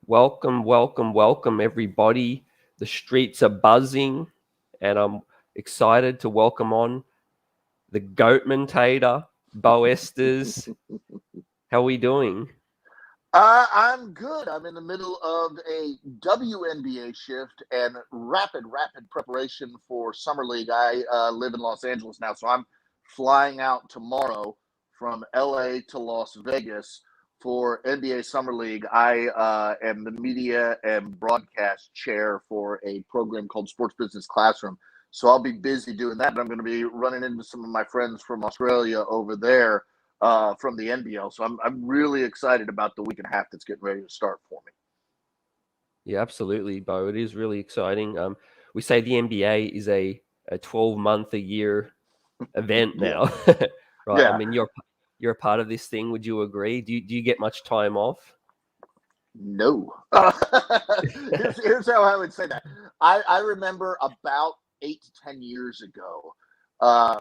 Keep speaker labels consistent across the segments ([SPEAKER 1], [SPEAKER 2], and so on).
[SPEAKER 1] Welcome, welcome, welcome, everybody. The streets are buzzing, and I'm excited to welcome on the Goatman Tater, Bo Esters. How are we doing?
[SPEAKER 2] I'm good. I'm in the middle of a WNBA shift and rapid preparation for Summer League. I live in Los Angeles now, so I'm flying out tomorrow from LA to Las Vegas for NBA Summer League. I am the media and broadcast chair for a program called Sports Business Classroom. So I'll be busy doing that. And I'm going to be running into some of my friends from Australia over there from the NBL. So I'm really excited about the week and a half that's getting ready to start for me.
[SPEAKER 1] Yeah, absolutely, Bo. It is really exciting. We say the NBA is a 12-month a year event
[SPEAKER 2] Yeah.
[SPEAKER 1] now, right? I
[SPEAKER 2] Yeah.
[SPEAKER 1] mean, you're a part of this thing. Would you agree? Do you get much time off?
[SPEAKER 2] No. Here's how I would say that. I remember about 8 to 10 years ago,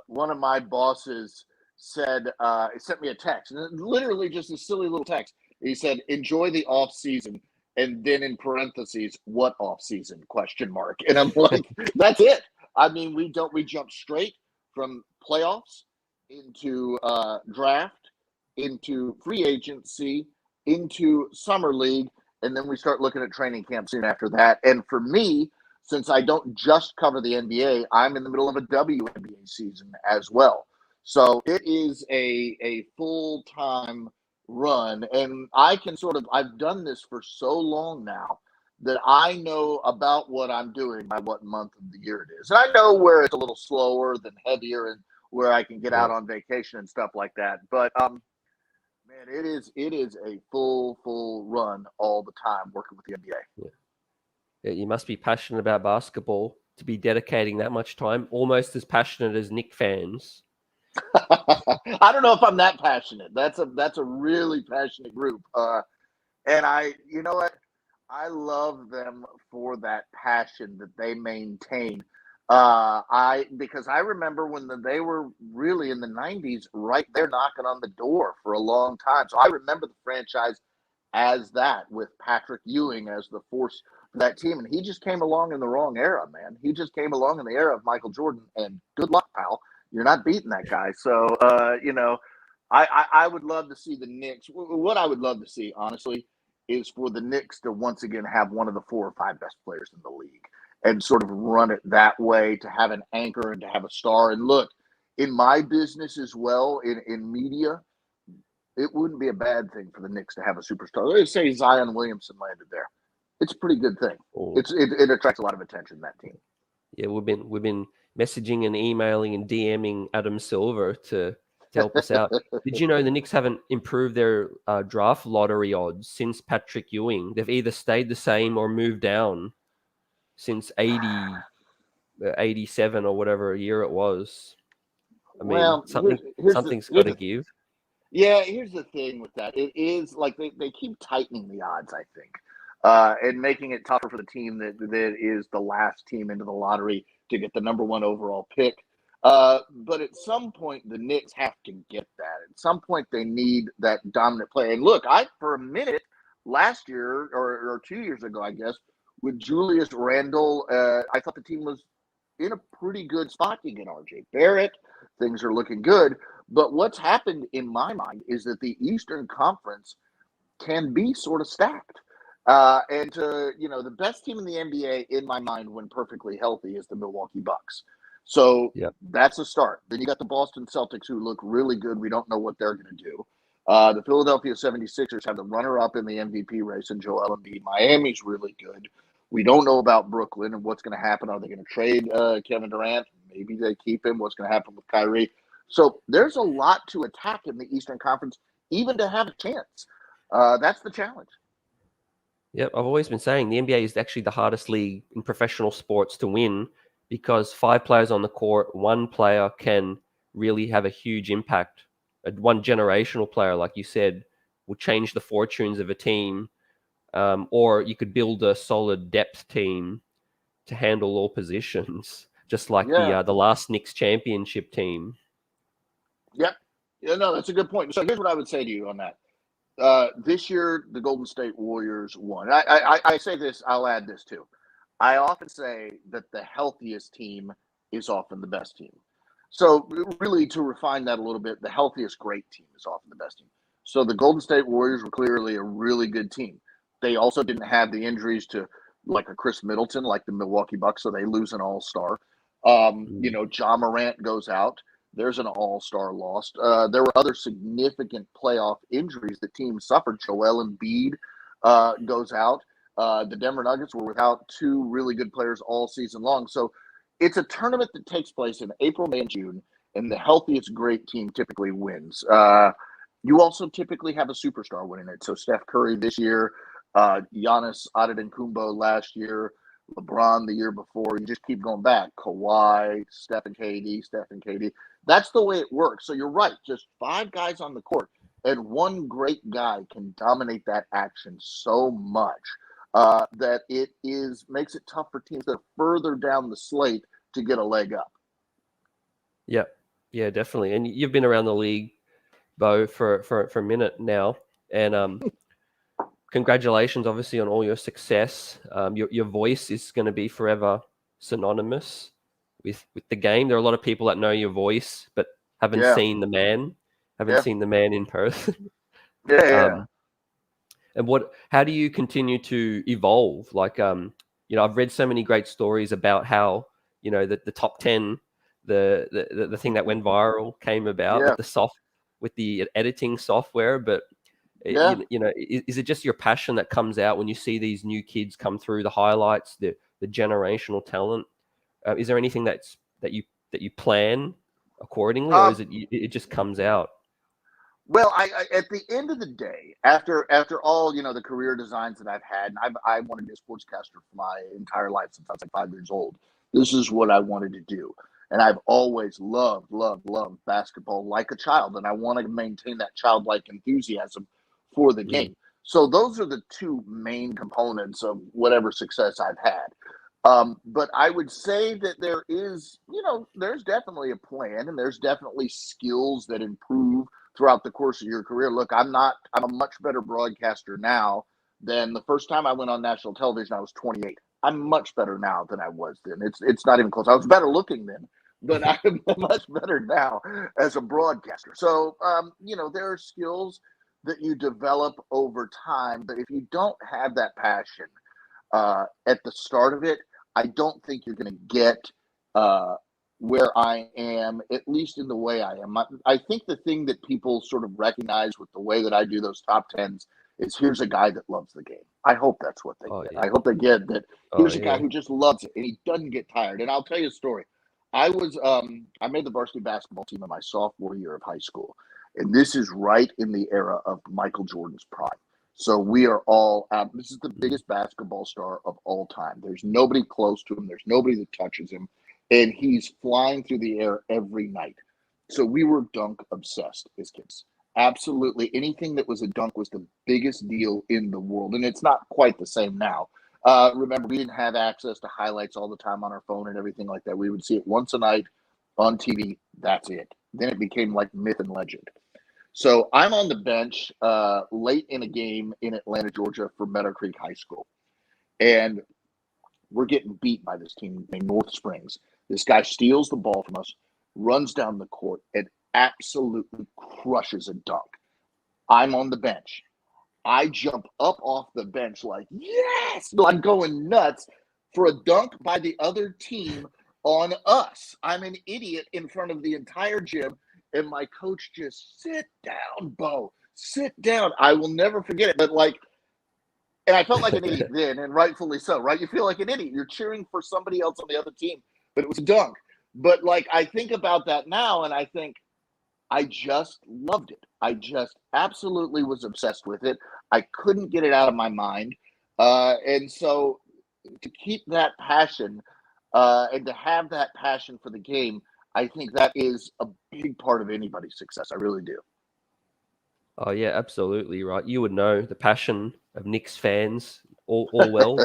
[SPEAKER 2] one of my bosses said, sent me a text, and literally just a silly little text. He said, "Enjoy the off season," and then in parentheses, "What off season?" Question mark. And I'm like, that's it. I mean, we jump straight from playoffs into draft, into free agency, into summer league, and then we start looking at training camp soon after that. And for me, since I don't just cover the NBA, I'm in the middle of a WNBA season as well. So it is a full time run, and I've done this for so long now that I know about what I'm doing by what month of the year it is. And I know where it's a little slower than heavier, and where I can get
[SPEAKER 1] Yeah.
[SPEAKER 2] out on vacation and stuff like that. But man, it is a full run all the time working with the NBA.
[SPEAKER 1] Yeah, you must be passionate about basketball to be dedicating that much time, almost as passionate as Nick fans.
[SPEAKER 2] I don't know if I'm that passionate. That's a really passionate group. And you know what? I love them for that passion that they maintain. Because I remember when they were really in the '90s, right there knocking on the door for a long time. So I remember the franchise as that, with Patrick Ewing as the force for that team, and he just came along in the wrong era, man. He just came along in the era of Michael Jordan, and good luck, pal. You're not beating that guy. So I would love to see the Knicks. What I would love to see, honestly, is for the Knicks to once again have one of the 4 or 5 best players in the league and sort of run it that way, to have an anchor and to have a star. And look, in my business as well, in media, it wouldn't be a bad thing for the Knicks to have a superstar. Let's say Zion Williamson landed there. It's a pretty good thing.
[SPEAKER 1] Or,
[SPEAKER 2] It attracts a lot of attention, that team.
[SPEAKER 1] yeah, we've been messaging and emailing and DMing Adam Silver to help us out. Did you know the Knicks haven't improved their draft lottery odds since Patrick Ewing? They've either stayed the same or moved down since 87 or whatever year it was. I mean,
[SPEAKER 2] Well, here's
[SPEAKER 1] something's got to give.
[SPEAKER 2] here's the thing with that. It is like they keep tightening the odds, I think, and making it tougher for the team that is the last team into the lottery to get the #1 overall pick. But at some point, the Knicks have to get that. At some point, they need that dominant player. And look, for a minute last year or 2 years ago, I guess, with Julius Randle, I thought the team was in a pretty good spot. You get RJ Barrett, things are looking good. But what's happened in my mind is that the Eastern Conference can be sort of stacked. The best team in the NBA, in my mind, when perfectly healthy, is the Milwaukee Bucks. So
[SPEAKER 1] Yeah.
[SPEAKER 2] that's a start. Then you got the Boston Celtics, who look really good. We don't know what they're going to do. The Philadelphia 76ers have the runner-up in the MVP race in Joel Embiid. Miami's really good. We don't know about Brooklyn and what's going to happen. Are they going to trade Kevin Durant? Maybe they keep him. What's going to happen with Kyrie? So there's a lot to attack in the Eastern Conference, even to have a chance. That's the challenge.
[SPEAKER 1] Yep, I've always been saying the NBA is actually the hardest league in professional sports to win because 5 players on the court, one player can really have a huge impact. One generational player, like you said, will change the fortunes of a team, or you could build a solid depth team to handle all positions, just like
[SPEAKER 2] Yeah.
[SPEAKER 1] the last Knicks championship team.
[SPEAKER 2] Yep. Yeah, no, that's a good point. So here's what I would say to you on that. This year, the Golden State Warriors won. I say this, I'll add this too. I often say that the healthiest team is often the best team. So, really, to refine that a little bit, the healthiest great team is often the best team. So, the Golden State Warriors were clearly a really good team. They also didn't have the injuries to like a Chris Middleton, like the Milwaukee Bucks, so they lose an all star. Ja Morant goes out. There's an all-star lost. There were other significant playoff injuries that teams suffered. Joel Embiid goes out. The Denver Nuggets were without two really good players all season long. So it's a tournament that takes place in April, May, and June, and the healthiest great team typically wins. You also typically have a superstar winning it. So Steph Curry this year, Giannis Antetokounmpo last year, LeBron the year before. You just keep going back. Kawhi, Steph and KD. That's the way it works. So you're right. Just 5 guys on the court, and one great guy can dominate that action so much that it makes it tough for teams that are further down the slate to get a leg up.
[SPEAKER 1] Yeah, definitely. And you've been around the league, Bo, for a minute now, and congratulations, obviously, on all your success. Your voice is going to be forever synonymous with the game. There are a lot of people that know your voice, but haven't seen the man, seen the man in person.
[SPEAKER 2] Yeah.
[SPEAKER 1] And how do you continue to evolve? Like, I've read so many great stories about how, the top 10, the thing that went viral came about with the editing software, but is it just your passion that comes out when you see these new kids come through, the highlights, the generational talent? Is there anything that you plan accordingly, or is it just comes out?
[SPEAKER 2] Well, I at the end of the day, after all, the career designs that I've had, and I wanted to be a sportscaster for my entire life since I was like 5 years old. This is what I wanted to do. And I've always loved basketball like a child. And I want to maintain that childlike enthusiasm for the game. So those are the 2 main components of whatever success I've had. But I would say that there's definitely a plan, and there's definitely skills that improve throughout the course of your career. Look, I'm a much better broadcaster now than the first time I went on national television. I was 28. I'm much better now than I was then. It's not even close. I was better looking then, but I'm much better now as a broadcaster. So, there are skills that you develop over time, but if you don't have that passion at the start of it, I don't think you're going to get where I am, at least in the way I am. I think the thing that people sort of recognize with the way that I do those top 10s is here's a guy that loves the game. I hope that's what they get. Yeah. I hope they get that here's a guy who just loves it and he doesn't get tired. And I'll tell you a story. I made the varsity basketball team in my sophomore year of high school. And this is right in the era of Michael Jordan's prime. So we are all this is the biggest basketball star of all time. There's nobody close to him. There's nobody that touches him. And he's flying through the air every night. So we were dunk obsessed as kids. Absolutely. Anything that was a dunk was the biggest deal in the world. And it's not quite the same now. Remember, we didn't have access to highlights all the time on our phone and everything like that. We would see it once a night on TV. That's it. Then it became like myth and legend. So I'm on the bench late in a game in Atlanta, Georgia for Meadow Creek High School. And we're getting beat by this team named North Springs. This guy steals the ball from us, runs down the court, and absolutely crushes a dunk. I'm on the bench. I jump up off the bench like, yes! I'm going nuts for a dunk by the other team on us. I'm an idiot in front of the entire gym. And my coach just, sit down, Bo. Sit down. I will never forget it. But and I felt like an idiot then, and rightfully so, right? You feel like an idiot. You're cheering for somebody else on the other team, but it was a dunk. But I think about that now, and I think I just loved it. I just absolutely was obsessed with it. I couldn't get it out of my mind. And so to keep that passion and to have that passion for the game, I think that is a big part of anybody's success. I really do.
[SPEAKER 1] Oh, yeah, absolutely right. You would know the passion of Knicks fans all well.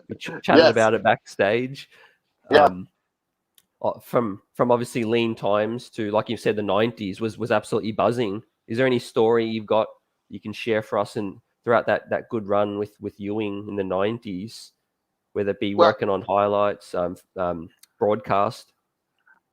[SPEAKER 1] We chatted about it backstage.
[SPEAKER 2] Yeah.
[SPEAKER 1] From obviously lean times to, like you said, the 90s was absolutely buzzing. Is there any story you've got, you can share for us and throughout that good run with Ewing in the 90s, whether it be
[SPEAKER 2] Well,
[SPEAKER 1] working on highlights, broadcast?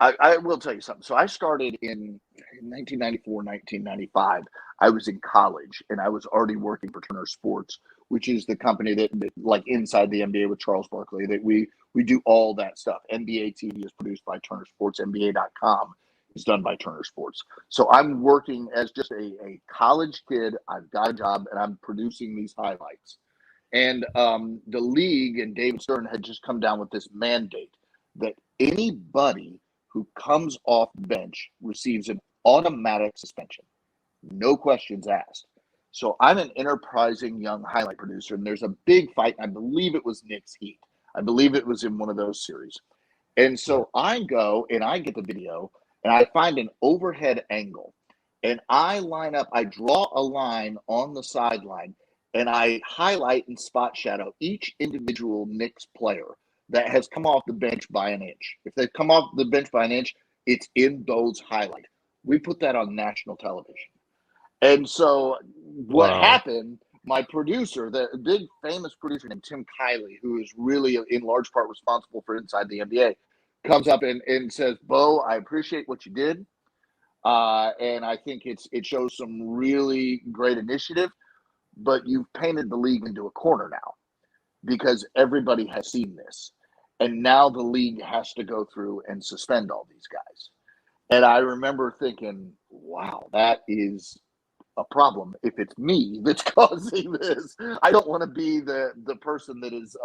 [SPEAKER 2] I will tell you something. So I started in 1994, 1995. I was in college and I was already working for Turner Sports, which is the company that like inside the NBA with Charles Barkley, that we do all that stuff. NBA TV is produced by Turner Sports. NBA.com is done by Turner Sports. So I'm working as just a college kid. I've got a job and I'm producing these highlights. And the league and David Stern had just come down with this mandate that anybody who comes off the bench receives an automatic suspension, no questions asked. So I'm an enterprising young highlight producer, and there's a big fight. I believe it was Knicks Heat. I believe it was in one of those series. And
[SPEAKER 1] Yeah.
[SPEAKER 2] so I go and I get the video, and I find an overhead angle, and I line up. I draw a line on the sideline, and I highlight and spot shadow each individual Knicks player that has come off the bench by an inch. If they've come off the bench by an inch, it's in those highlights. We put that on national television. And so what
[SPEAKER 1] Wow.
[SPEAKER 2] happened, my producer, the big famous producer named Tim Kiley, who is really in large part responsible for Inside the NBA, comes up and says, Bo, I appreciate what you did. And I think it shows some really great initiative, but you've painted the league into a corner now because everybody has seen this. And now the league has to go through and suspend all these guys. And I remember thinking, wow, that is a problem if it's me that's causing this. I don't want to be the person that is,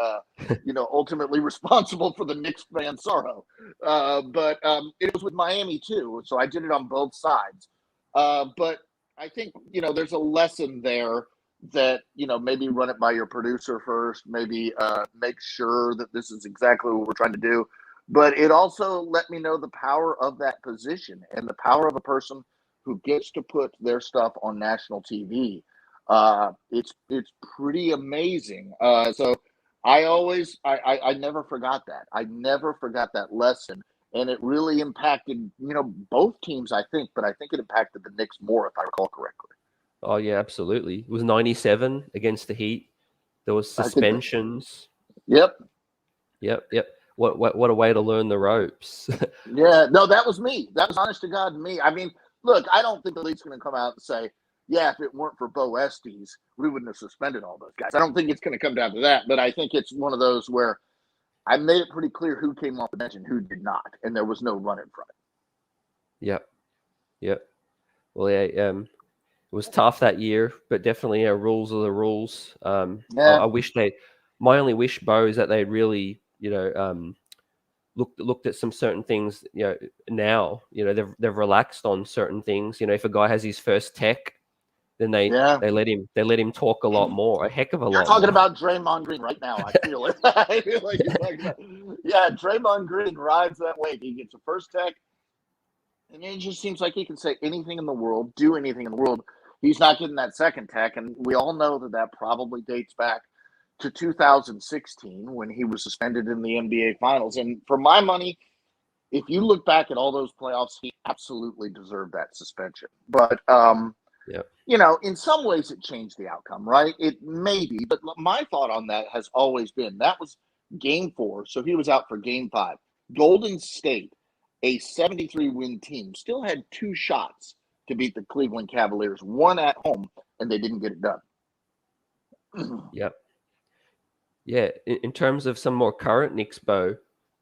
[SPEAKER 2] ultimately responsible for the Knicks fan sorrow. But it was with Miami too, so I did it on both sides. But I think there's a lesson there that maybe run it by your producer first, maybe make sure that this is exactly what we're trying to do. But it also let me know the power of that position and the power of a person who gets to put their stuff on national TV. It's pretty amazing. So I never forgot that. I never forgot that lesson, and it really impacted both teams. I think, but I think it impacted the Knicks more, if I recall correctly.
[SPEAKER 1] Oh yeah, absolutely. It was 97 against the Heat. There was
[SPEAKER 2] I think.
[SPEAKER 1] suspensions.
[SPEAKER 2] Yep.
[SPEAKER 1] Yep. What a way to learn the ropes.
[SPEAKER 2] Yeah. No, that was me. That was honest to God me. I mean, look, I don't think the league's going to come out and say, yeah, if it weren't for Bo Estes, we wouldn't have suspended all those guys. I don't think it's going to come down to that, but I think it's one of those where I made it pretty clear who came off the bench and who did not, and there was no running from it.
[SPEAKER 1] Yep. Well, yeah, it was tough that year, but definitely rules are the rules.
[SPEAKER 2] Yeah.
[SPEAKER 1] I wish my only wish, Bo, is that they really, looked at some certain things. Now, they've relaxed on certain things. If a guy has his first tech, then they
[SPEAKER 2] Yeah.
[SPEAKER 1] they let him talk a lot more, a heck of a
[SPEAKER 2] You're
[SPEAKER 1] lot
[SPEAKER 2] talking
[SPEAKER 1] more.
[SPEAKER 2] about Draymond Green right now. I feel it. I feel like you're talking about. Yeah, Draymond Green rides that wave. He gets a first tech, and it just seems like he can say anything in the world, do anything in the world. He's not getting that second tech, and we all know that probably dates back to 2016 when he was suspended in the NBA Finals. And for my money, if you look back at all those playoffs, he absolutely deserved that suspension. But
[SPEAKER 1] Yeah.
[SPEAKER 2] in some ways it changed the outcome, right? It may be, but my thought on that has always been that was game 4, so he was out for game 5. Golden State, a 73 win team, still had 2 shots to beat the Cleveland Cavaliers, one at home, and they didn't get it done.
[SPEAKER 1] Yep. Yeah. In terms of some more current Knicks, Bo,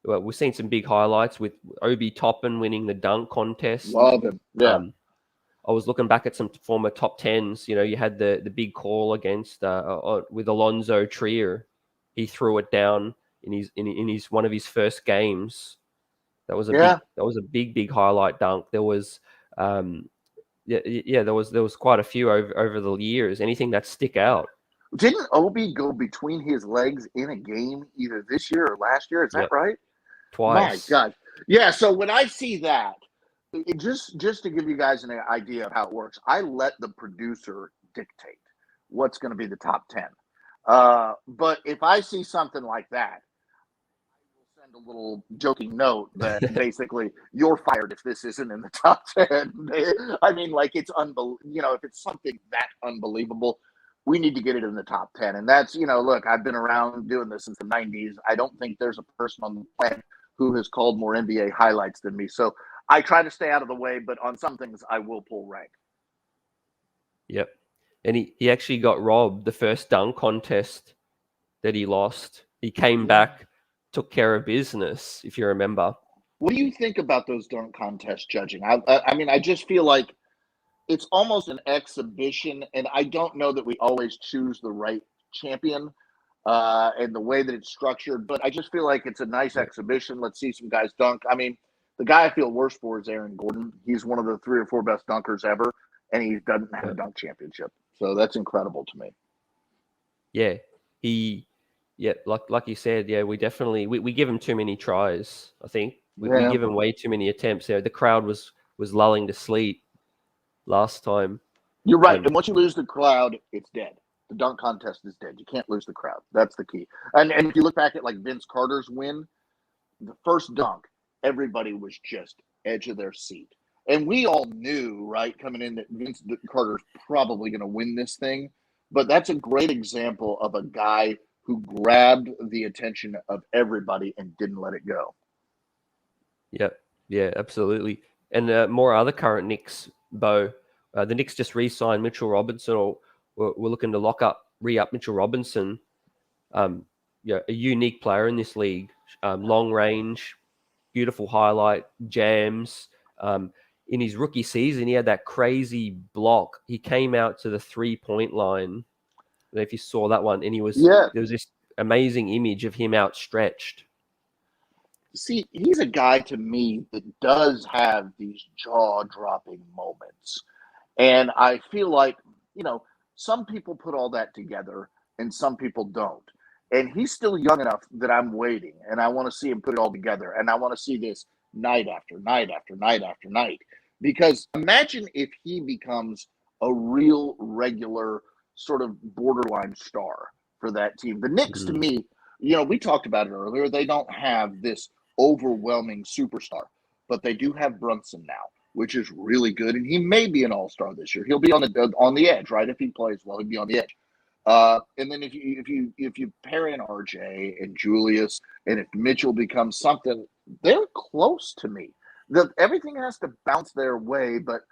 [SPEAKER 1] well, we've seen some big highlights with Obi Toppin winning the dunk contest.
[SPEAKER 2] Love him. Yeah.
[SPEAKER 1] I was looking back at some former top tens. You had the big call against with Alonzo Trier. He threw it down in his one of his first games. That was a big highlight dunk. There was there was quite a few over the years. Anything that stick out?
[SPEAKER 2] Didn't Obi go between his legs in a game either this year or last year? Is that right?
[SPEAKER 1] Twice.
[SPEAKER 2] My God. Yeah, so when I see that, just to give you guys an idea of how it works, I let the producer dictate what's going to be the top 10. But if I see something like that, I will send a little joking note that basically you're fired if this isn't in the top 10. I mean, like, it's unbelievable. If it's something that unbelievable, we need to get it in the top 10. And that's, look, I've been around doing this since the 90s. I don't think there's a person on the planet who has called more NBA highlights than me. So I try to stay out of the way, but on some things I will pull rank.
[SPEAKER 1] Yep. And he actually got robbed the first dunk contest that he lost. He came back, took care of business, if you remember.
[SPEAKER 2] What do you think about those dunk contest judging? I mean, I just feel like it's almost an exhibition, and I don't know that we always choose the right champion and the way that it's structured, but I just feel like it's a nice exhibition. Let's see some guys dunk. I mean, the guy I feel worse for is Aaron Gordon. He's one of the 3 or 4 best dunkers ever, and he doesn't have a dunk championship. So that's incredible to me.
[SPEAKER 1] Yeah, like you said, we definitely we give him too many tries. I think we give him way too many attempts. The crowd was lulling to sleep last time.
[SPEAKER 2] You're right, and once you lose the crowd, it's dead. The dunk contest is dead. You can't lose the crowd. That's the key. And if you look back at like Vince Carter's win, the first dunk, everybody was just edge of their seat. And we all knew, right, coming in that Vince Carter's probably going to win this thing. But that's a great example of a guy who grabbed the attention of everybody and didn't let it go.
[SPEAKER 1] Yeah, absolutely. And more other current Knicks, Bo. The Knicks just re-signed Mitchell Robinson, or we're looking to re-up Mitchell Robinson. A unique player in this league. Long range, beautiful highlight, jams. In his rookie season, he had that crazy block. He came out to the 3-point line. I don't know if you saw that one, and there was this amazing image of him outstretched.
[SPEAKER 2] See, he's a guy to me that does have these jaw-dropping moments. And I feel like, some people put all that together and some people don't. And he's still young enough that I'm waiting, and I want to see him put it all together. And I want to see this night after night after night after night. Because imagine if he becomes a real regular sort of borderline star for that team. The Knicks, to me, we talked about it earlier, they don't have this overwhelming superstar, but they do have Brunson now, which is really good. And he may be an all-star this year. He'll be on the edge, right? If he plays well, he'll be on the edge. And then if you pair in RJ and Julius, and if Mitchell becomes something, they're close to me. Everything has to bounce their way, but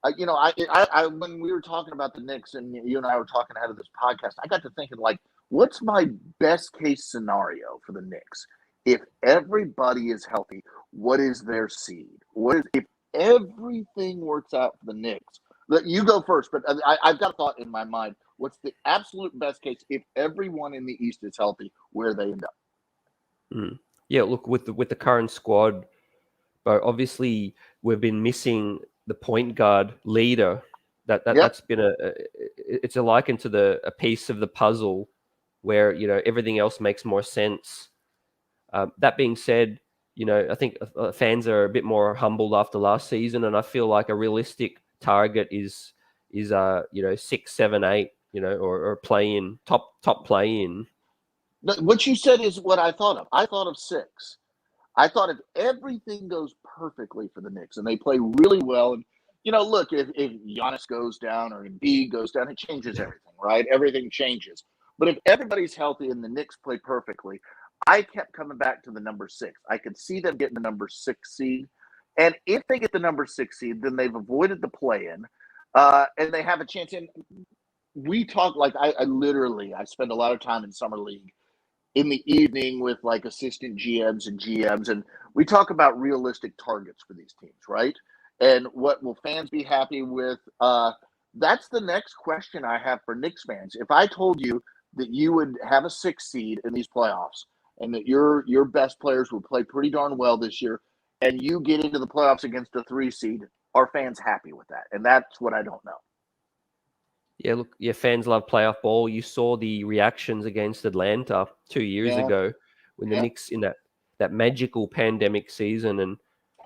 [SPEAKER 2] I when we were talking about the Knicks and you and I were talking ahead of this podcast, I got to thinking, like, what's my best case scenario for the Knicks? If everybody is healthy, what is their seed? If everything works out for the Knicks? You go first, but I've got a thought in my mind. What's the absolute best case if everyone in the East is healthy? Where they end up?
[SPEAKER 1] Yeah, look, with the current squad, but obviously we've been missing the point guard leader. That's been it's a liken to a piece of the puzzle where everything else makes more sense. That being said, I think fans are a bit more humbled after last season, and I feel like a realistic target is 6, 7, 8, or play in top play in.
[SPEAKER 2] What you said is what I thought of. I thought of 6. I thought if everything goes perfectly for the Knicks and they play really well, and look, if Giannis goes down or Embiid goes down, it changes everything, right? Everything changes. But if everybody's healthy and the Knicks play perfectly, I kept coming back to the number 6. I could see them getting the number 6 seed. And if they get the number 6 seed, then they've avoided the play-in, and they have a chance. And we talk, like, I spend a lot of time in Summer League in the evening with, like, assistant GMs and GMs, and we talk about realistic targets for these teams, right? And what will fans be happy with? That's the next question I have for Knicks fans. If I told you that you would have a 6 seed in these playoffs and that your best players will play pretty darn well this year, and you get into the playoffs against a 3 seed, are fans happy with that? And that's what I don't know.
[SPEAKER 1] Yeah, look, fans love playoff ball. You saw the reactions against Atlanta 2 years ago when the Knicks in that magical pandemic season, and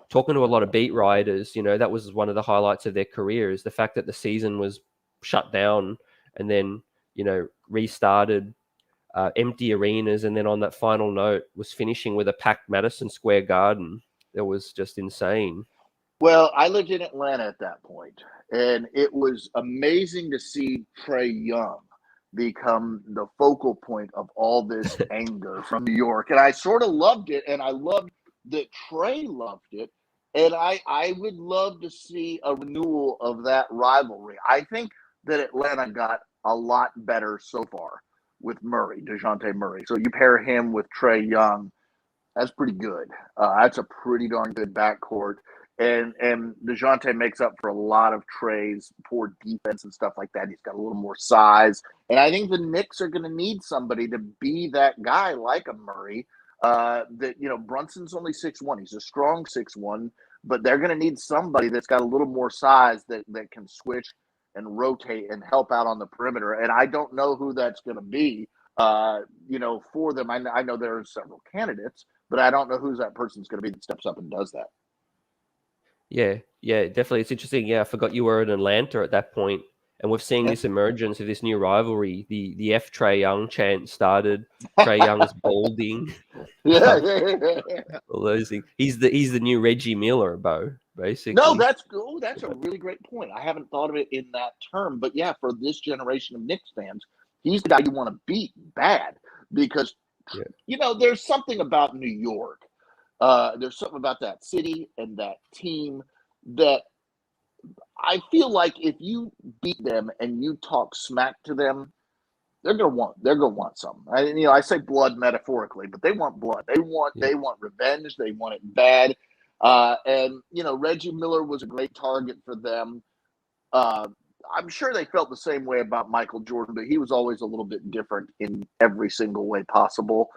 [SPEAKER 1] talking to a lot of beat writers, that was one of the highlights of their careers, the fact that the season was shut down and then, restarted. empty arenas, and then on that final note was finishing with a packed Madison Square Garden. It was just insane.
[SPEAKER 2] Well, I lived in Atlanta at that point, and it was amazing to see Trae Young become the focal point of all this anger from New York. And I sort of loved it, and I loved that Trae loved it. And I would love to see a renewal of that rivalry. I think that Atlanta got a lot better so far with Murray, DeJounte Murray. So you pair him with Trae Young, that's pretty good. That's a pretty darn good backcourt. And DeJounte makes up for a lot of Trae's poor defense and stuff like that. He's got a little more size. And I think the Knicks are going to need somebody to be that guy like a Murray. Brunson's only 6'1". He's a strong 6'1", but they're going to need somebody that's got a little more size that can switch and rotate and help out on the perimeter. And I don't know who that's going to be, for them. I know there are several candidates, but I don't know who that person's going to be that steps up and does that.
[SPEAKER 1] Yeah, definitely. It's interesting. Yeah, I forgot you were in Atlanta at that point, and we've seen this emergence of this new rivalry. The F Trae Young chant started. Trae Young's balding.
[SPEAKER 2] Yeah.
[SPEAKER 1] All those things. He's the new Reggie Miller, Bo. Basically.
[SPEAKER 2] No, that's a really great point. I haven't thought of it in that term, but yeah, for this generation of Knicks fans, he's the guy you want to beat bad because there's something about New York. There's something about that city and that team that I feel like if you beat them and you talk smack to them, they're gonna want something. I say blood metaphorically, but they want blood. They want revenge. They want it bad. Reggie Miller was a great target for them. I'm sure they felt the same way about Michael Jordan, but he was always a little bit different in every single way possible.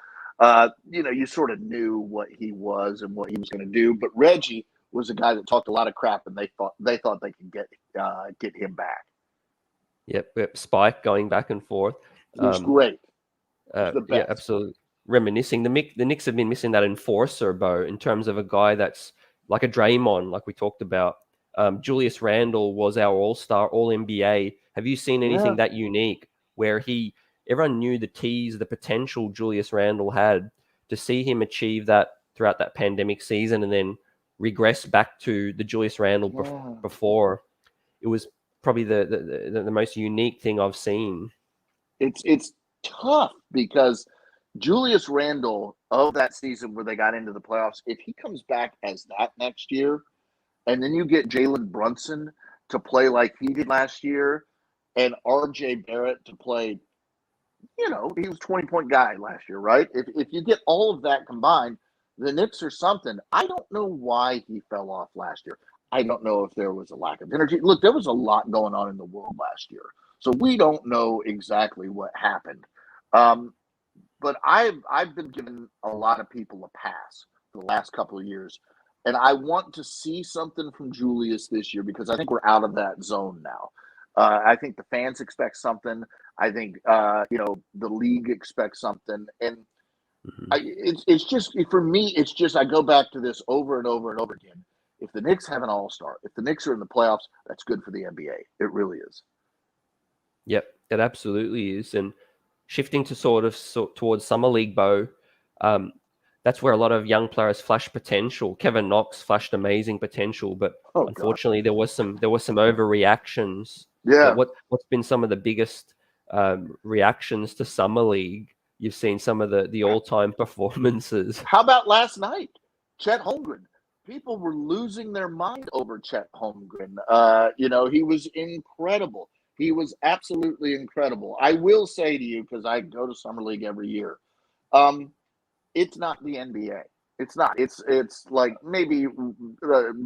[SPEAKER 2] You sort of knew what he was and what he was going to do, but Reggie was a guy that talked a lot of crap, and they thought they could get him back.
[SPEAKER 1] Yep. Spike going back and forth.
[SPEAKER 2] He was great.
[SPEAKER 1] Yeah, absolutely. Reminiscing, the Knicks have been missing that enforcer, Bo, in terms of a guy that's like a Draymond, like we talked about. Julius Randle was our all-star, all-NBA. Have you seen anything that unique where everyone knew the tease, the potential Julius Randle had, to see him achieve that throughout that pandemic season and then regress back to the Julius Randle before? It was probably the most unique thing I've seen.
[SPEAKER 2] It's tough because Julius Randle of that season where they got into the playoffs, if he comes back as that next year, and then you get Jalen Brunson to play like he did last year, and RJ Barrett to play, he was a 20-point guy last year, right? If you get all of that combined, the Knicks are something. I don't know why he fell off last year. I don't know if there was a lack of energy. Look, there was a lot going on in the world last year, so we don't know exactly what happened. But I've been giving a lot of people a pass for the last couple of years, and I want to see something from Julius this year because I think we're out of that zone now. I think the fans expect something. I think the league expects something, and it's just for me. It's just I go back to this over and over and over again. If the Knicks have an all-star, if the Knicks are in the playoffs, that's good for the NBA. It really is.
[SPEAKER 1] Yep, it absolutely is. And shifting to towards summer league, Bo, that's where a lot of young players flash potential. Kevin Knox flashed amazing potential, but unfortunately there was some overreactions.
[SPEAKER 2] Yeah.
[SPEAKER 1] What's been some of the biggest reactions to summer league? You've seen some of the all-time performances.
[SPEAKER 2] How about last night? Chet Holmgren. People were losing their mind over Chet Holmgren. He was incredible. He was absolutely incredible. I will say to you, because I go to Summer League every year, it's not the NBA. It's not. It's like maybe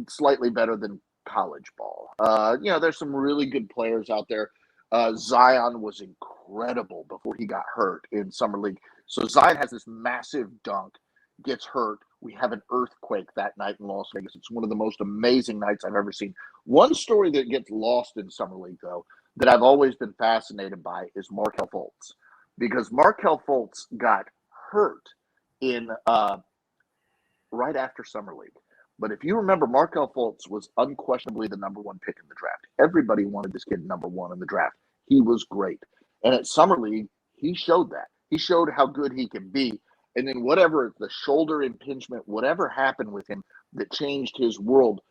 [SPEAKER 2] slightly better than college ball. There's some really good players out there. Zion was incredible before he got hurt in Summer League. So Zion has this massive dunk, gets hurt. We have an earthquake that night in Las Vegas. It's one of the most amazing nights I've ever seen. One story that gets lost in Summer League, though, that I've always been fascinated by is Markelle Fultz. Because Markelle Fultz got hurt in right after Summer League. But if you remember, Markelle Fultz was unquestionably the number one pick in the draft. Everybody wanted this kid number one in the draft. He was great. And at Summer League, he showed that. He showed how good he can be. And then whatever, the shoulder impingement, whatever happened with him that changed his world,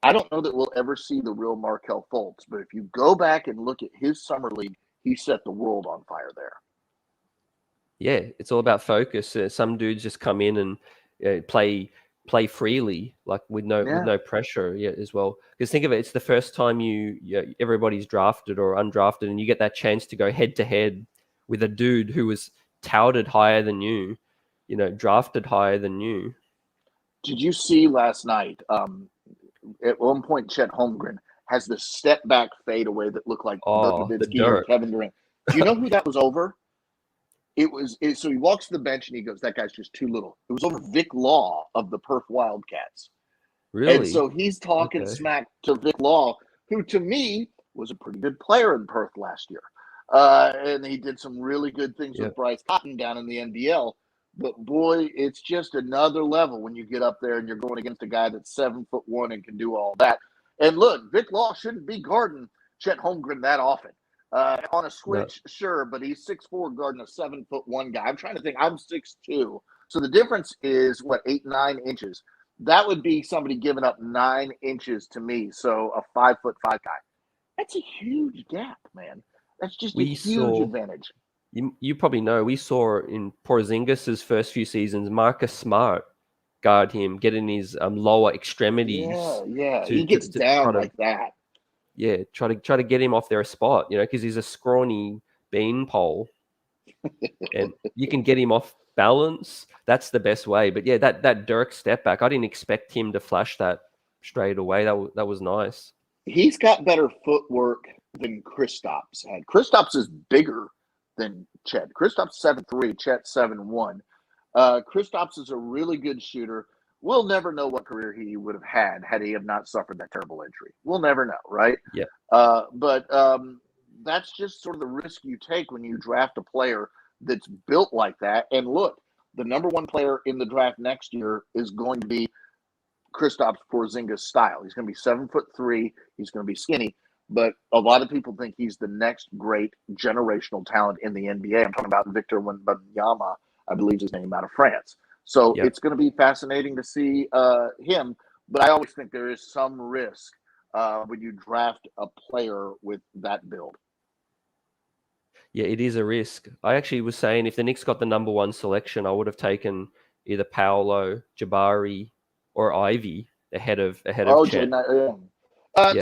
[SPEAKER 2] I don't know that we'll ever see the real Markelle Fultz. But if you go back and look at his summer league, he set the world on fire there.
[SPEAKER 1] Yeah, it's all about focus. Some dudes just come in and play freely, like with no pressure. Yeah, as well. Because think of it, it's the first time everybody's drafted or undrafted, and you get that chance to go head to head with a dude who was touted higher than you, drafted higher than you.
[SPEAKER 2] Did you see last night? At one point, Chet Holmgren has this step back fadeaway that looked like
[SPEAKER 1] the
[SPEAKER 2] Nowitzki
[SPEAKER 1] dirt.
[SPEAKER 2] or Kevin Durant. Do you know who that was over? So he walks to the bench and he goes, "That guy's just too little." It was over Vic Law of the Perth Wildcats.
[SPEAKER 1] Really?
[SPEAKER 2] And so he's talking smack to Vic Law, who to me was a pretty good player in Perth last year. And he did some really good things with Bryce Cotton down in the NBL. But boy, it's just another level when you get up there and you're going against a guy that's 7'1" and can do all that. And look, Vic Law shouldn't be guarding Chet Holmgren that often. On a switch, sure, but he's 6'4" guarding a 7'1" guy. I'm trying to think. I'm 6'2", so the difference is 8, 9 inches. That would be somebody giving up 9 inches to me. So a 5'5" guy. That's a huge gap, man. That's just a huge advantage.
[SPEAKER 1] You probably know, we saw in Porzingis' first few seasons, Marcus Smart guard him, getting his lower extremities.
[SPEAKER 2] Yeah. He gets down like that.
[SPEAKER 1] Yeah, try to get him off their spot, because he's a scrawny beanpole, and you can get him off balance. That's the best way. But yeah, that Dirk step back, I didn't expect him to flash that straight away. That was nice.
[SPEAKER 2] He's got better footwork than Kristaps had. Kristaps is bigger than Chet. Kristaps 7'3", Chet 7'1". Kristaps is a really good shooter. We'll never know what career he would have had he have not suffered that terrible injury. We'll never know, right?
[SPEAKER 1] Yeah.
[SPEAKER 2] But that's just sort of the risk you take when you draft a player that's built like that. And look, the number one player in the draft next year is going to be Kristaps Porzingis style. He's going to be 7'3". He's going to be skinny. But a lot of people think he's the next great generational talent in the NBA. I'm talking about Victor Wembanyama, I believe his name, out of France. So it's going to be fascinating to see him. But I always think there is some risk when you draft a player with that build.
[SPEAKER 1] Yeah, it is a risk. I actually was saying if the Knicks got the number one selection, I would have taken either Paolo, Jabari, or Ivy ahead of Chet.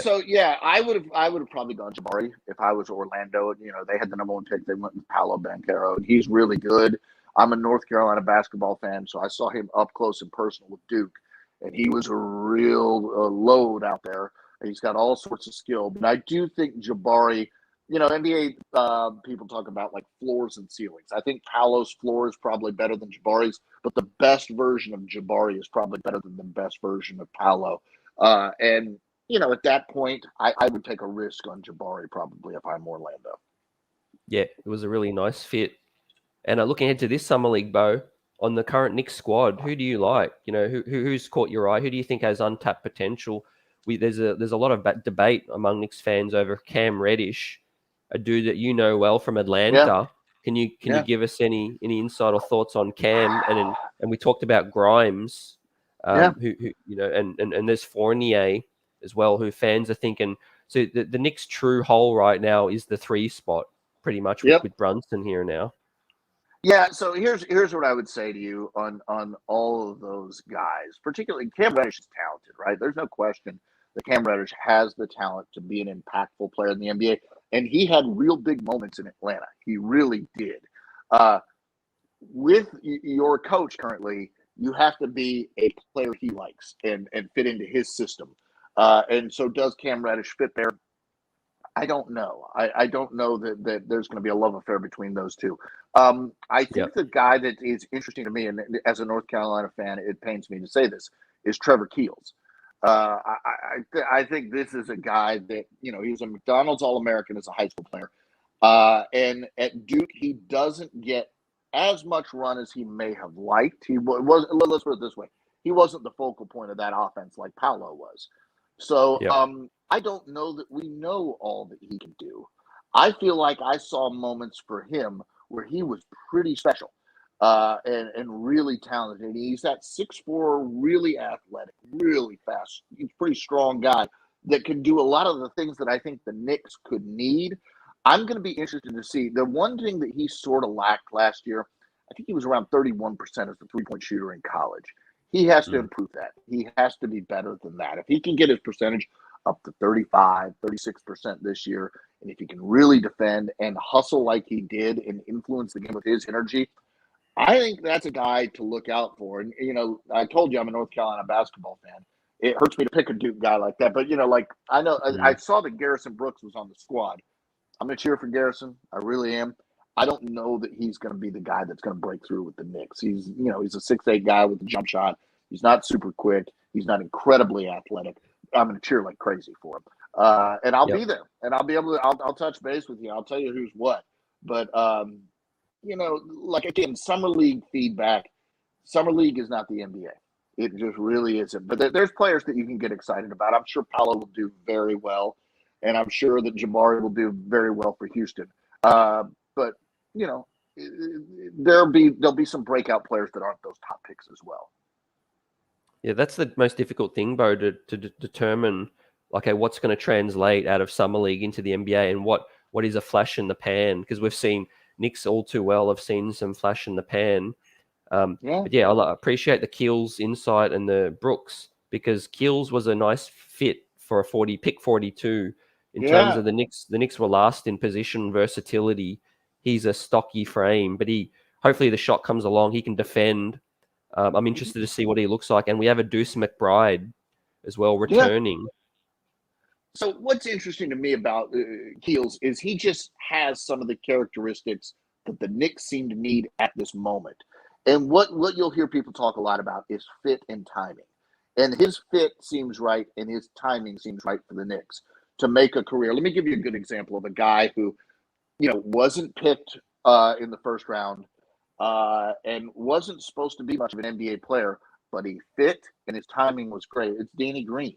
[SPEAKER 2] So yeah, I would have probably gone Jabari if I was Orlando. They had the number one pick. They went with Paolo Banchero, and he's really good. I'm a North Carolina basketball fan, so I saw him up close and personal with Duke, and he was a real load out there. He's got all sorts of skill, but I do think Jabari. NBA people talk about like floors and ceilings. I think Paolo's floor is probably better than Jabari's, but the best version of Jabari is probably better than the best version of Paolo. And at that point, I would take a risk on Jabari probably if I'm Orlando.
[SPEAKER 1] Yeah, it was a really nice fit. And looking ahead to this summer league, Bo, on the current Knicks squad, who do you like? Who's caught your eye? Who do you think has untapped potential? There's a lot of debate among Knicks fans over Cam Reddish, a dude that you know well from Atlanta. Yeah. Can you give us any insight or thoughts on Cam? And we talked about Grimes, who and there's Fournier as well, who fans are thinking. So the Knicks' true hole right now is the 3 spot, pretty much with Brunson here now.
[SPEAKER 2] Yeah, so here's what I would say to you on all of those guys, particularly Cam Reddish is talented, right? There's no question that Cam Reddish has the talent to be an impactful player in the NBA, and he had real big moments in Atlanta. He really did. With your coach currently, you have to be a player he likes and fit into his system. And so does Cam Reddish fit there? I don't know. I don't know that there's going to be a love affair between those two. I think the guy that is interesting to me, and as a North Carolina fan, it pains me to say this, is Trevor Keels. I think this is a guy that, he was a McDonald's All-American as a high school player. And at Duke, he doesn't get as much run as he may have liked. Let's put it this way. He wasn't the focal point of that offense like Paolo was. So I don't know that we know all that he can do. I feel like I saw moments for him where he was pretty special and really talented. And he's that 6'4", really athletic, really fast. He's a pretty strong guy that can do a lot of the things that I think the Knicks could need. I'm going to be interested to see. The one thing that he sort of lacked last year, I think he was around 31% as a three-point shooter in college. He has to improve that. He has to be better than that. If he can get his percentage up to 35, 36% this year, and if he can really defend and hustle like he did and influence the game with his energy, I think that's a guy to look out for. And, I told you I'm a North Carolina basketball fan. It hurts me to pick a Duke guy like that. But, I know I saw that Garrison Brooks was on the squad. I'm going to cheer for Garrison. I really am. I don't know that he's going to be the guy that's going to break through with the Knicks. He's a 6'8" guy with a jump shot. He's not super quick. He's not incredibly athletic. I'm going to cheer like crazy for him. And I'll be there. And I'll be able to – I'll touch base with you. I'll tell you who's what. But, like, again, Summer League feedback, Summer League is not the NBA. It just really isn't. But there's players that you can get excited about. I'm sure Paolo will do very well. And I'm sure that Jabari will do very well for Houston. But there'll be some breakout players that aren't those top picks as well.
[SPEAKER 1] Yeah, that's the most difficult thing, Bo, to determine, okay, what's going to translate out of Summer League into the NBA and what is a flash in the pan, because we've seen Knicks all too well have seen some flash in the pan. But yeah, I appreciate the Keels insight and the Brooks, because Keels was a nice fit for a pick 42 in terms of the Knicks. The Knicks were last in position versatility. He's a stocky frame, but hopefully the shot comes along. He can defend. I'm interested to see what he looks like. And we have a Deuce McBride as well returning.
[SPEAKER 2] Yeah. So what's interesting to me about Keels is he just has some of the characteristics that the Knicks seem to need at this moment. And what you'll hear people talk a lot about is fit and timing. And his fit seems right and his timing seems right for the Knicks to make a career. Let me give you a good example of a guy who, wasn't picked in the first round and wasn't supposed to be much of an NBA player, but he fit and his timing was great. It's Danny Green.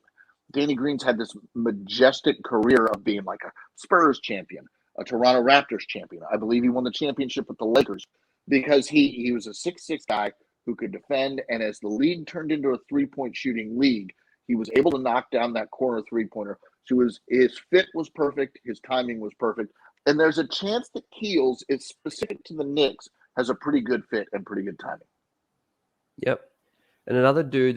[SPEAKER 2] Danny Green's had this majestic career of being like a Spurs champion, a Toronto Raptors champion. I believe he won the championship with the Lakers because he was a 6'6" guy who could defend, and as the league turned into a three-point shooting league, he was able to knock down that corner three-pointer. So his fit was perfect, his timing was perfect, and there's a chance that Keels is specific to the Knicks, has a pretty good fit and pretty good timing.
[SPEAKER 1] Yep. And another dude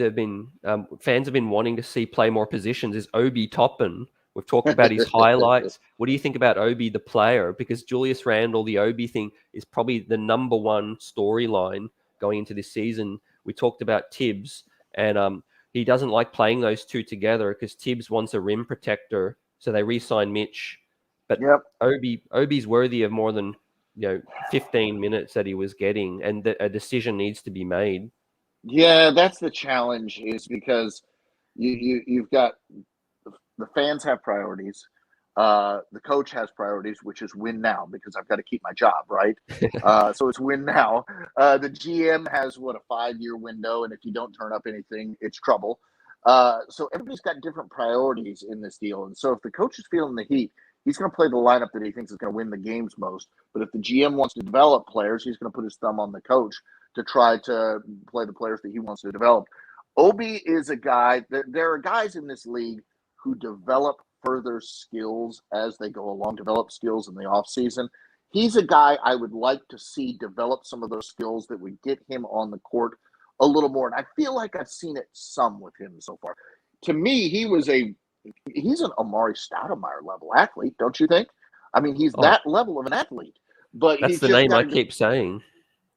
[SPEAKER 1] fans have been wanting to see play more positions is Obi Toppin. We've talked about his highlights. What do you think about Obi the player? Because Julius Randle, the Obi thing, is probably the number one storyline going into this season. We talked about Tibbs, and he doesn't like playing those two together because Tibbs wants a rim protector, so they re-sign Mitch. But Obi's worthy of more than 15 minutes that he was getting, and a decision needs to be made.
[SPEAKER 2] Yeah, that's the challenge, is because you've got the fans have priorities. The coach has priorities, which is win now, because I've got to keep my job, right? So it's win now. The GM has, a 5-year window, and if you don't turn up anything, it's trouble. So everybody's got different priorities in this deal. And so if the coach is feeling the heat, he's going to play the lineup that he thinks is going to win the games most. But if the GM wants to develop players, he's going to put his thumb on the coach to try to play the players that he wants to develop. Obi is a guy – there are guys in this league who develop further skills as they go along, develop skills in the offseason. He's a guy I would like to see develop some of those skills that would get him on the court a little more. And I feel like I've seen it some with him so far. To me, he's an Amari Stoudemire level athlete, don't you think? I mean, he's that level of an athlete. But
[SPEAKER 1] that's the name I keep saying.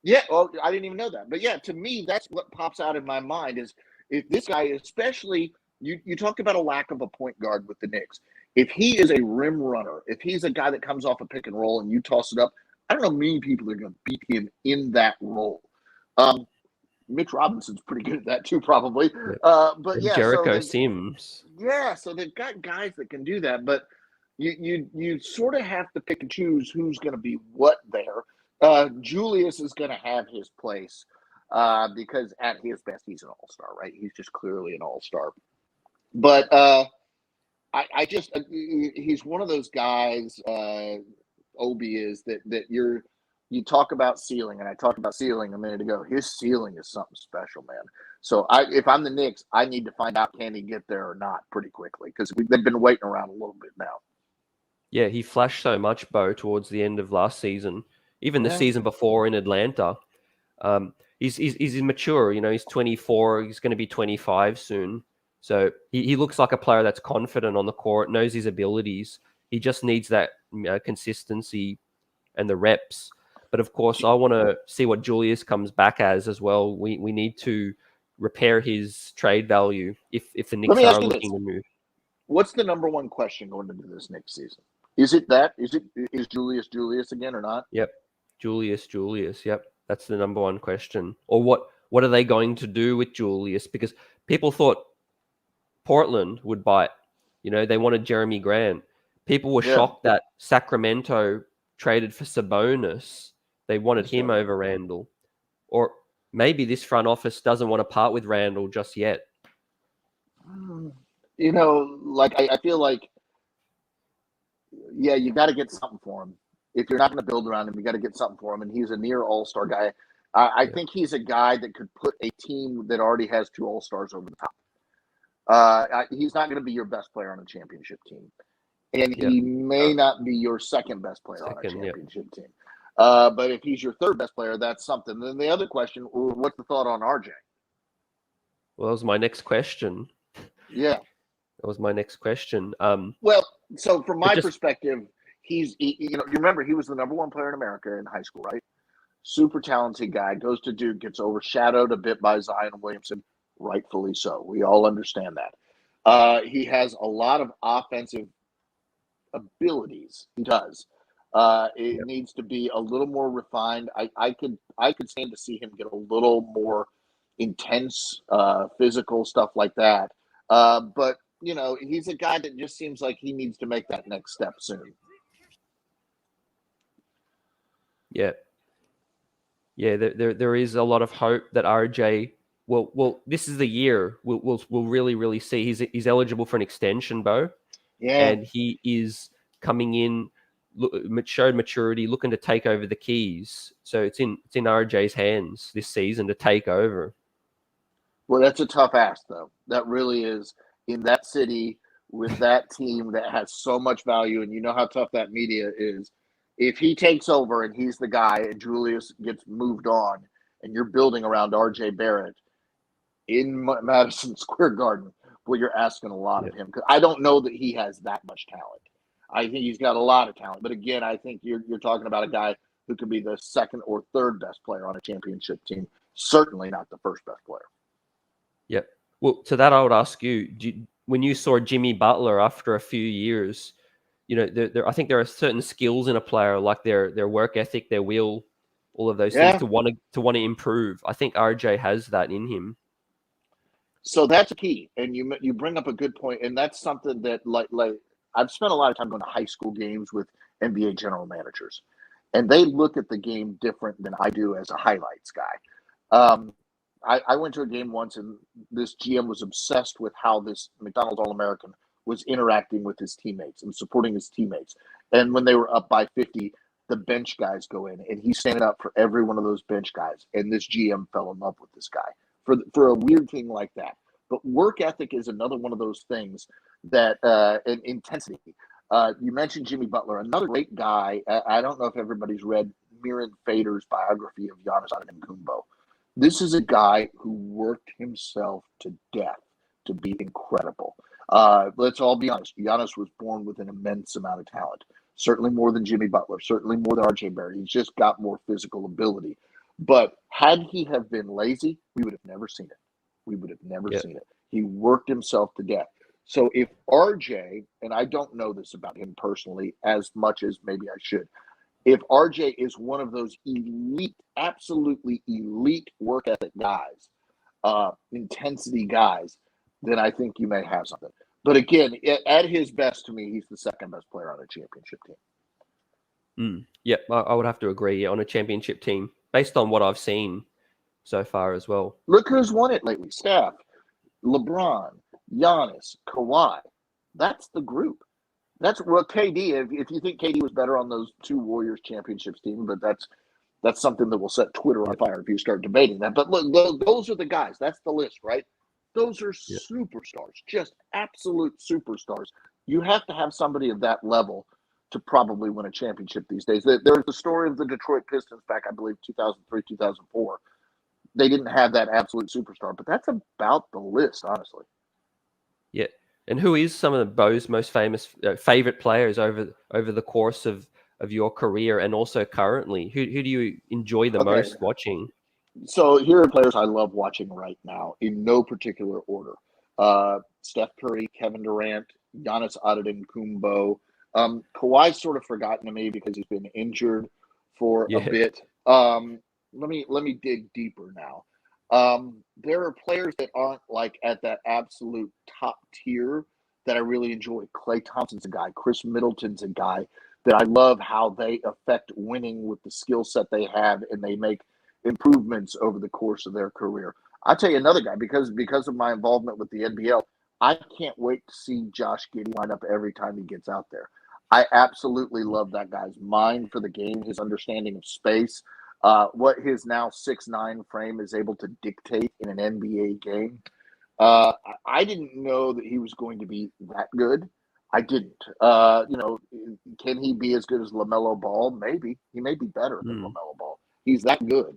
[SPEAKER 2] Yeah, well, I didn't even know that. But yeah, to me, that's what pops out in my mind is if this guy, especially – you talked about a lack of a point guard with the Knicks. If he is a rim runner, if he's a guy that comes off a pick and roll and you toss it up, I don't know many people are going to beat him in that role. Mitch Robinson's pretty good at that too, probably. But yeah,
[SPEAKER 1] Jericho Sims.
[SPEAKER 2] Yeah, so they've got guys that can do that, but you sort of have to pick and choose who's going to be what there. Julius is going to have his place because at his best, he's an all-star, right? He's just clearly an all-star. But he's one of those guys, Obi is, that you talk about ceiling, and I talked about ceiling a minute ago. His ceiling is something special, man. So if I'm the Knicks, I need to find out, can he get there or not pretty quickly, because they've been waiting around a little bit now.
[SPEAKER 1] Yeah, he flashed so much, Bo, towards the end of last season, even the
[SPEAKER 2] Yeah.
[SPEAKER 1] season before in Atlanta. He's immature. He's 24. He's going to be 25 soon. So he looks like a player that's confident on the court, knows his abilities. He just needs that consistency and the reps. But of course, I want to see what Julius comes back as well. We need to repair his trade value if the Knicks are looking to move.
[SPEAKER 2] What's the number one question going into this next season? Is Julius again or not?
[SPEAKER 1] Yep. Julius. Yep. That's the number one question. Or what are they going to do with Julius? Because people thought Portland would bite. They wanted Jeremy Grant. People were shocked that Sacramento traded for Sabonis. They wanted him over Randall. Or maybe this front office doesn't want to part with Randall just yet.
[SPEAKER 2] I feel like, you got to get something for him. If you're not going to build around him, you got to get something for him. And he's a near all-star guy. I think he's a guy that could put a team that already has 2 all-stars over the top. He's not going to be your best player on a championship team. And he may not be your second best player on a championship team. But if he's your third best player, that's something. Then the other question, what's the thought on RJ?
[SPEAKER 1] Well, that was my next question.
[SPEAKER 2] Yeah.
[SPEAKER 1] That was my next question.
[SPEAKER 2] So from my perspective, you remember he was the number 1 player in America in high school, right? Super talented guy, goes to Duke, gets overshadowed a bit by Zion Williamson, rightfully so. We all understand that. He has a lot of offensive abilities. He does. It needs to be a little more refined. I could stand to see him get a little more intense, physical stuff like that. But he's a guy that just seems like he needs to make that next step soon.
[SPEAKER 1] Yeah. There is a lot of hope that RJ will. This is the year we'll really, really see. He's eligible for an extension, Bo.
[SPEAKER 2] Yeah.
[SPEAKER 1] And he is coming in, showed maturity, looking to take over the keys. So it's in RJ's hands this season to take over.
[SPEAKER 2] Well, that's a tough ask, though. That really is, in that city with that team that has so much value, and you know how tough that media is. If he takes over and he's the guy and Julius gets moved on and you're building around RJ Barrett in Madison Square Garden, well, you're asking a lot of him. Because I don't know that he has that much talent. I think he's got a lot of talent. But again, I think you're talking about a guy who could be the second or third best player on a championship team. Certainly not the first best player.
[SPEAKER 1] Yep. Well, to that, I would ask you, when you saw Jimmy Butler after a few years, I think there are certain skills in a player, like their work ethic, their will, all of those things to want to improve. I think RJ has that in him.
[SPEAKER 2] So that's key, and you bring up a good point, and that's something that like I've spent a lot of time going to high school games with NBA general managers, and they look at the game different than I do as a highlights guy. I went to a game once, and this GM was obsessed with how this McDonald's All-American was interacting with his teammates and supporting his teammates. And when they were up by 50, the bench guys go in, and he's standing up for every one of those bench guys. And this GM fell in love with this guy for a weird thing like that. But work ethic is another one of those things that, and intensity. You mentioned Jimmy Butler, another great guy. I don't know if everybody's read Miran Fader's biography of Giannis Antetokounmpo. This is a guy who worked himself to death to be incredible. Let's all be honest. Giannis was born with an immense amount of talent. Certainly more than Jimmy Butler. Certainly more than RJ Barrett. He's just got more physical ability. But had he have been lazy, we would have never seen it. We would have never seen it. He worked himself to death. So if RJ, and I don't know this about him personally as much as maybe I should, if RJ is one of those elite, absolutely elite work ethic guys, intensity guys, then I think you may have something. But again, at his best, to me, he's the second best player on a championship team.
[SPEAKER 1] Yeah, I would have to agree on a championship team based on what I've seen so far as well.
[SPEAKER 2] Look who's won it lately. Steph, LeBron, Giannis, Kawhi. That's the group. That's KD. If you think KD was better on those two Warriors championships team, but that's That's something that will set Twitter on fire if you start debating that. But look, those are the guys. That's the list, right? Those are
[SPEAKER 1] Yeah.
[SPEAKER 2] superstars, just absolute superstars. You have to have somebody of that level to probably win a championship these days. There's the story of the Detroit Pistons back, I believe, 2003, 2004. They didn't have that absolute superstar, but that's about the list, honestly.
[SPEAKER 1] Yeah. And who is some of Bo's most famous favorite players over the course of your career and also currently? Who do you enjoy the most watching?
[SPEAKER 2] So here are players I love watching right now in no particular order. Steph Curry, Kevin Durant, Giannis Antetokounmpo. Kawhi's sort of forgotten to me because he's been injured for a bit. Let me dig deeper now. There are players that aren't like at that absolute top tier that I really enjoy. Klay Thompson's a guy. Chris Middleton's a guy that I love how they affect winning with the skill set they have, and they make improvements over the course of their career. I'll tell you another guy, because of my involvement with the NBL, I can't wait to see Josh Giddey line up every time he gets out there. I absolutely love that guy's mind for the game, his understanding of space, what his now 6'9" frame is able to dictate in an NBA game. I didn't know that he was going to be that good. I didn't. Can he be as good as LaMelo Ball? Maybe. He may be better than LaMelo Ball. He's that good.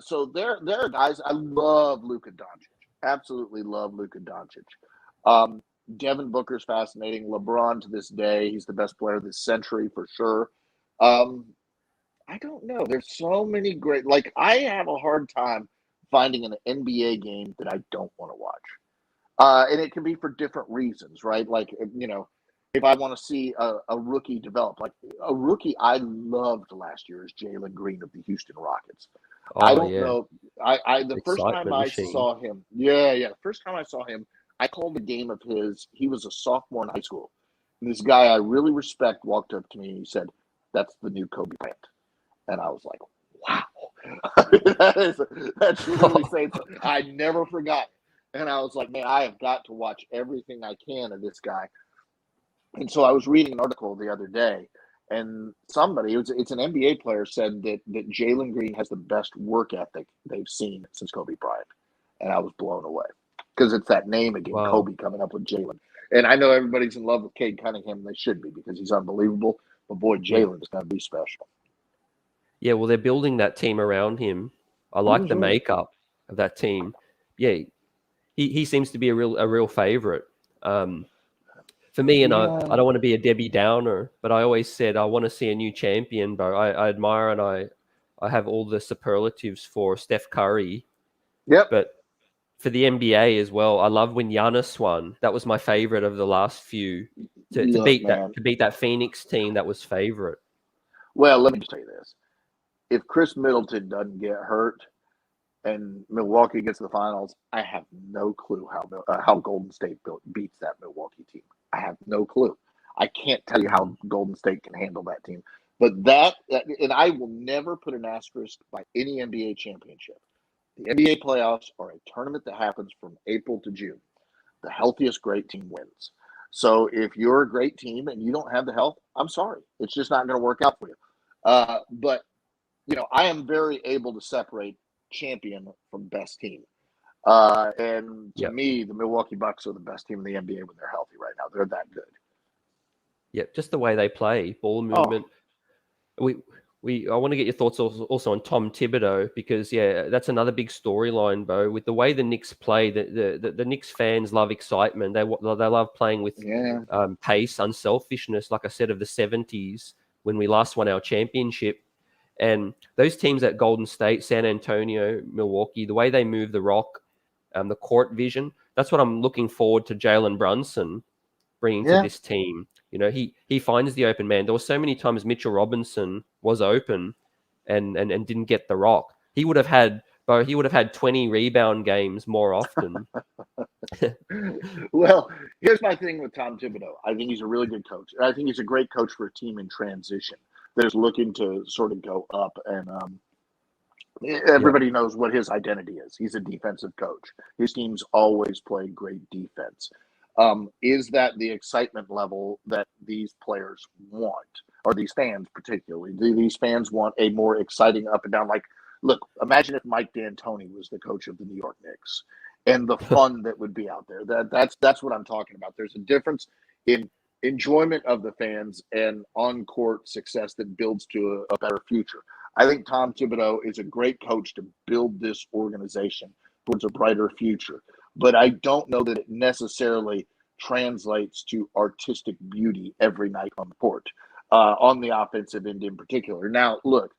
[SPEAKER 2] So there are guys. I love Luka Doncic. Absolutely love Luka Doncic. Devin Booker's fascinating. LeBron to this day, he's the best player this century for sure. I don't know. There's so many great. Like, I have a hard time finding an NBA game that I don't want to watch. And it can be for different reasons, right? Like, if I want to see a rookie develop, like a rookie I loved last year is Jalen Green of the Houston Rockets. I don't know. The first time I saw him, the first time I saw him, I called a game of his. He was a sophomore in high school. And this guy I really respect walked up to me and he said, "That's the new Kobe Bryant." And I was like, wow. That's really saying something. I never forgot it. And I was like, man, I have got to watch everything I can of this guy. And so I was reading an article the other day, and somebody, it's an NBA player, said that Jalen Green has the best work ethic they've seen since Kobe Bryant. And I was blown away because it's that name again, Kobe, coming up with Jalen. And I know everybody's in love with Cade Cunningham, and they should be because he's unbelievable. But boy, Jalen is going to be special.
[SPEAKER 1] Yeah, well, they're building that team around him. I like the makeup of that team. Yeah, he seems to be a real favorite. For me, and I don't want to be a Debbie Downer, but I always said I want to see a new champion, Bo. I admire and I have all the superlatives for Steph Curry.
[SPEAKER 2] Yep.
[SPEAKER 1] But for the NBA as well, I love when Giannis won. That was my favorite of the last few to beat that Phoenix team that was favorite.
[SPEAKER 2] Well, let me just tell you this. If Chris Middleton doesn't get hurt and Milwaukee gets to the finals, I have no clue how Golden State beats that Milwaukee team. I have no clue. I can't tell you how Golden State can handle that team. But and I will never put an asterisk by any NBA championship. The NBA playoffs are a tournament that happens from April to June. The healthiest great team wins. So if you're a great team and you don't have the health, I'm sorry. It's just not going to work out for you. But I am very able to separate champion from best team. And to me, the Milwaukee Bucks are the best team in the NBA when they're healthy right now. They're that good.
[SPEAKER 1] Yeah, just the way they play, ball movement. I want to get your thoughts also on Tom Thibodeau, because that's another big storyline, Bo. With the way the Knicks play, the Knicks fans love excitement. They love playing with pace, unselfishness, like I said, of the 70s when we last won our championship. And those teams at Golden State, San Antonio, Milwaukee, the way they move the rock, the court vision, that's what I'm looking forward to Jalen Brunson bringing to this team. He finds the open man. There were so many times Mitchell Robinson was open and didn't get the rock. He would have had 20 rebound games more often.
[SPEAKER 2] Well, here's my thing with Tom Thibodeau. I think he's a really good coach. I think he's a great coach for a team in transition that is looking to sort of go up. And everybody knows what his identity is. He's a defensive coach. His teams always play great defense. Is that the excitement level that these players want, or these fans particularly? Do these fans want a more exciting up and down? Like, look, imagine if Mike D'Antoni was the coach of the New York Knicks, and the fun that would be out there. That's what I'm talking about. There's a difference in enjoyment of the fans and on court success that builds to a better future. I think Tom Thibodeau is a great coach to build this organization towards a brighter future. But I don't know that it necessarily translates to artistic beauty every night on the court, on the offensive end in particular. Now, look,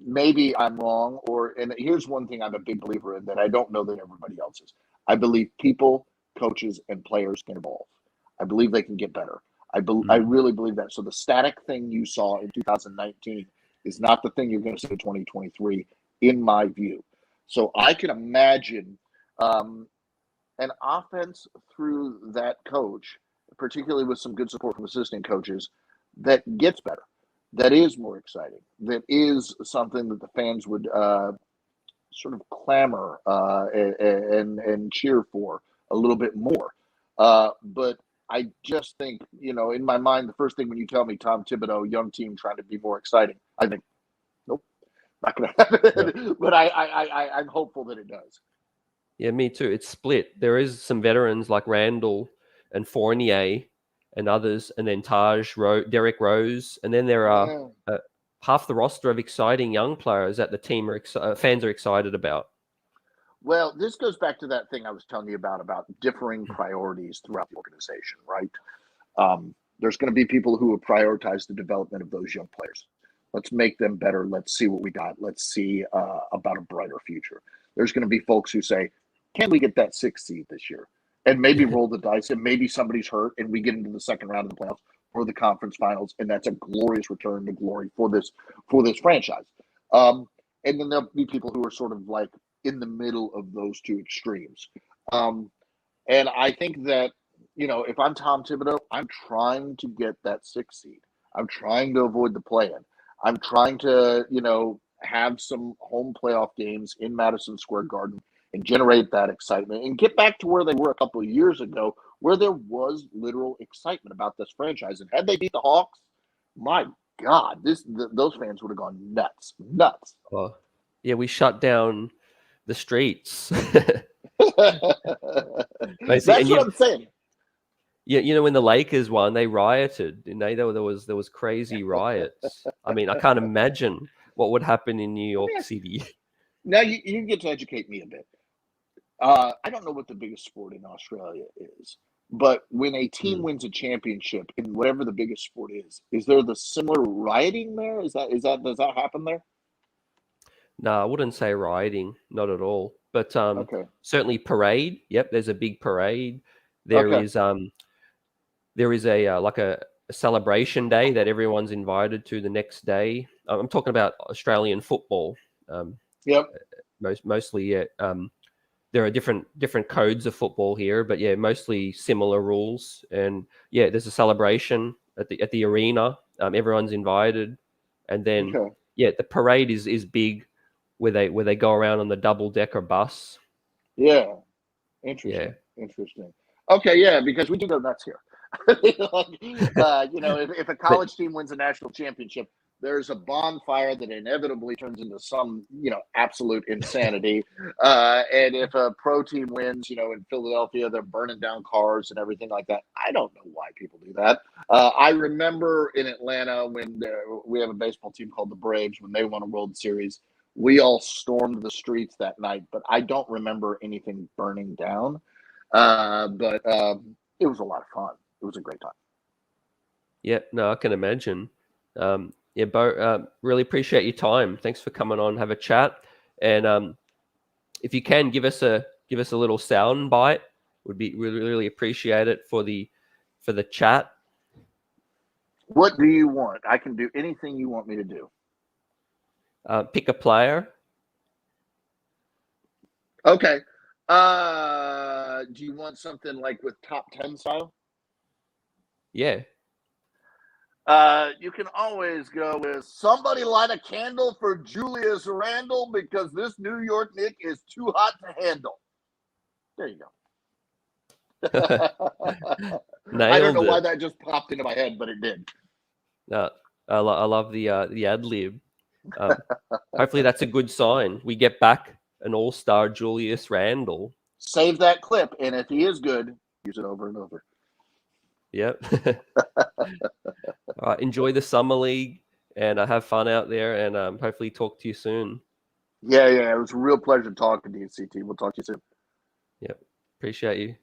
[SPEAKER 2] maybe I'm wrong, and here's one thing I'm a big believer in that I don't know that everybody else is. I believe people, coaches, and players can evolve. I believe they can get better. I really believe that. So the static thing you saw in 2019 is not the thing you're going to see in 2023, in my view. So I can imagine an offense through that coach, particularly with some good support from assistant coaches, that gets better, that is more exciting, that is something that the fans would sort of clamor and cheer for a little bit more. But I just think, in my mind, the first thing when you tell me Tom Thibodeau, young team trying to be more exciting, I think, nope, not going to happen. Yeah. But I'm hopeful that it does.
[SPEAKER 1] Yeah, me too. It's split. There is some veterans like Randall and Fournier and others, and then Derrick Rose, and then there are half the roster of exciting young players that the team fans are excited about.
[SPEAKER 2] Well, this goes back to that thing I was telling you about differing priorities throughout the organization, right? There's going to be people who will prioritize the development of those young players. Let's make them better. Let's see what we got. Let's see about a brighter future. There's going to be folks who say, can we get that 6th seed this year? And maybe roll the dice, and maybe somebody's hurt, and we get into the second round of the playoffs or the conference finals, and that's a glorious return to glory for this franchise. And then there'll be people who are sort of like in the middle of those two extremes. And I think that, if I'm Tom Thibodeau, I'm trying to get that 6th seed. I'm trying to avoid the play-in. I'm trying to, have some home playoff games in Madison Square Garden and generate that excitement and get back to where they were a couple of years ago, where there was literal excitement about this franchise. And had they beat the Hawks, my God, those fans would have gone nuts.
[SPEAKER 1] Oh, yeah, we shut down the streets.
[SPEAKER 2] That's what I'm saying.
[SPEAKER 1] Yeah, when the Lakers won, they rioted. There was crazy riots. I mean, I can't imagine what would happen in New York City.
[SPEAKER 2] Now you get to educate me a bit. I don't know what the biggest sport in Australia is, but when a team wins a championship in whatever the biggest sport is there the similar rioting there? Does that happen there?
[SPEAKER 1] No, I wouldn't say rioting, not at all. But certainly parade. Yep, there's a big parade. There is a celebration day that everyone's invited to the next day. I'm talking about Australian football.
[SPEAKER 2] Yep.
[SPEAKER 1] Mostly, yeah. There are different codes of football here, but yeah, mostly similar rules. And yeah, there's a celebration at the arena. Everyone's invited, and then the parade is big, where they go around on the double-decker bus.
[SPEAKER 2] Yeah, interesting. Yeah. Interesting. Okay, yeah, because we do go nuts here. If a college team wins a national championship, there's a bonfire that inevitably turns into some, absolute insanity. And if a pro team wins, in Philadelphia, they're burning down cars and everything like that. I don't know why people do that. I remember in Atlanta when we have a baseball team called the Braves, when they won a World Series, we all stormed the streets that night, but I don't remember anything burning down. But it was a lot of fun. It was a great time.
[SPEAKER 1] Yeah, no, I can imagine. Bo, really appreciate your time. Thanks for coming on, have a chat. And if you can give us a little sound bite, would be really appreciate it for the chat.
[SPEAKER 2] What do you want? I can do anything you want me to do.
[SPEAKER 1] Pick a player.
[SPEAKER 2] Okay. Do you want something like with top 10 style?
[SPEAKER 1] Yeah.
[SPEAKER 2] You can always go with somebody light a candle for Julius Randle because this New York Knick is too hot to handle. There you go. I don't
[SPEAKER 1] Nailed
[SPEAKER 2] know why
[SPEAKER 1] it.
[SPEAKER 2] that just popped into my head, but it did.
[SPEAKER 1] I love the ad lib. Hopefully that's a good sign. We get back an all-star Julius Randle.
[SPEAKER 2] Save that clip, and if he is good, use it over and over.
[SPEAKER 1] Yep. All right, enjoy the summer league, and have fun out there, and hopefully talk to you soon.
[SPEAKER 2] Yeah. It was a real pleasure talking to you, CT. We'll talk to you soon.
[SPEAKER 1] Yep. Appreciate you.